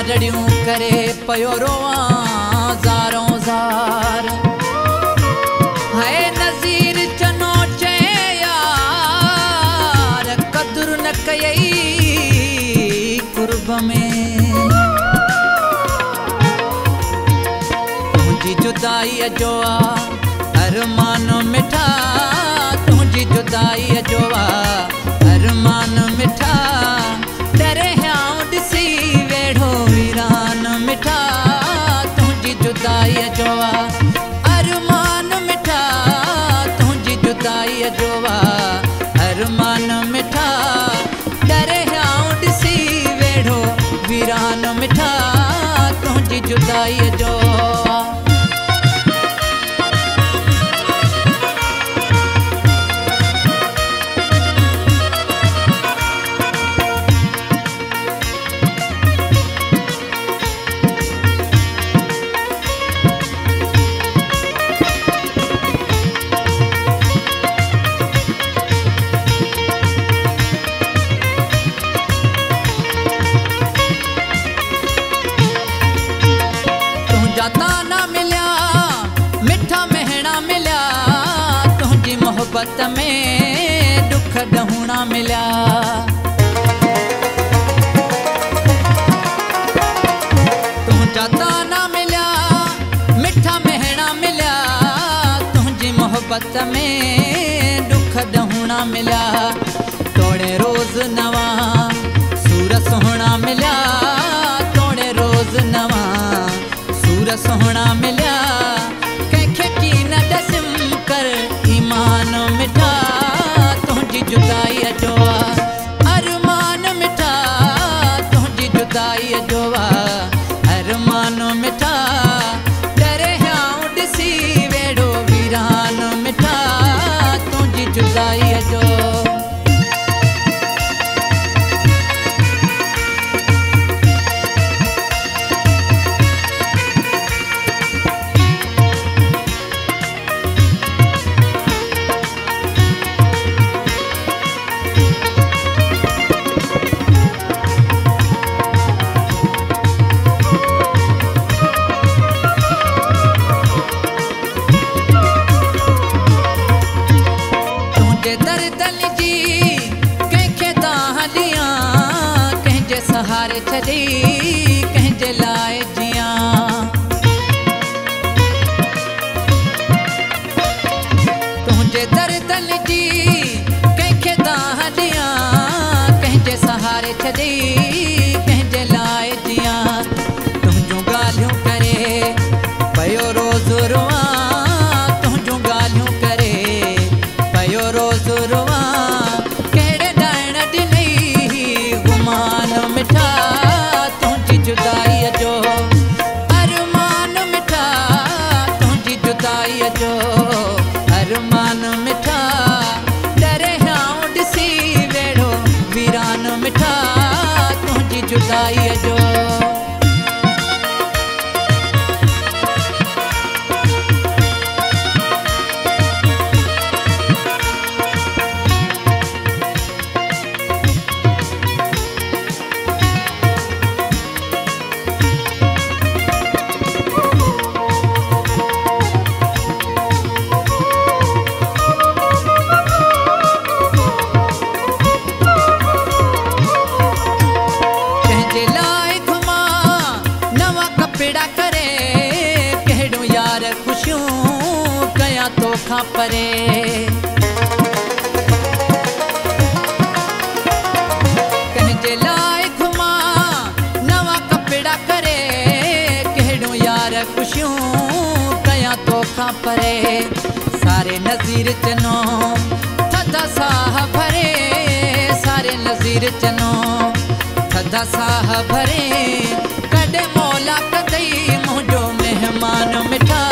रड़ियूं करे पयो रोवां ज़ारों ज़ार। हाय नज़ीर चनो चए यार क़द्र न कयई क़ुर्ब में। तुंहिंजी जुदाईअ जो अरमान मिठा, तुंहिंजी जुदाईअ जो अरमान मिठा। दरियाऊं ॾिसी वेढ़ो वीरान मिठा, तुंहिंजी जुदाईअ जो अरमान मिठा, तुंहिंजी जुदाईअ जो अरमान मिठा। दरियाऊं ॾिसी वेढ़ो वीरान मिठा, तुंहिंजी जुदाईअ जो। ताना मिलिया मिठा महणा मिलिया, तुंहिंजी मोहब्बत में दुख ॾहुणा मिलिया। तुंहिंजा ताना मिलिया मिठा महणा मिलिया, तुंहिंजी मोहब्बत में दुख ॾहुणा मिलिया। तोड़े रोज़ नवां सूर सुहिणा मिलिया, तोड़े रोज़ नवां सोहना मिलिया। कंहिंखे कीन ॾसिम कर ईमान मिठा, तुंहिंजी जुदाईअ जो अरमान मिठा, तुंहिंजी जुदाईअ जो अरमान मिठा। दरियाऊं ॾिसी वेढ़ो वीरान मिठा, तुंहिंजी जुदाईअ जो। दर्दन जी कंहिंखे तां हलियां, कंहिंजे सहारे छॾी कंहिंजे लाइ जियां। तुंहिंजे दर्दन जी कंहिंखे तां हलियां, कंहिंजे सहारे छॾी कंहिंजे लाइ जियां। तुंहिंजूं ॻाल्हियूं करे पयो रोज़ रोवां, तुंहिंजूं ॻाल्हियूं करे पयो रोज़ रोवां। कहिड़े ॾाइण ॾिनई गुमान मिठा, तुंहिंजी जुदाईअ जो अरमान मिठा, तुंहिंजी जुदाईअ जो अरमान मिठा। दरियाऊं ॾिसी वेढ़ो वीरान मिठा, तुंहिंजी जुदाईअ जो। करे कहिड़ो यार ख़ुशियूं कयां तोखां परे। कंहिंजे लाइ घुमां नवां कपिड़ा करे, कहिड़ो यार ख़ुशियूं कयां तोखां परे। सारे नज़ीर चनो थधा साह भरे, सारे नज़ीर चनो थधा साह भरे। कॾहिं मौला कदई मुंहिंजो मेहमान मिठा।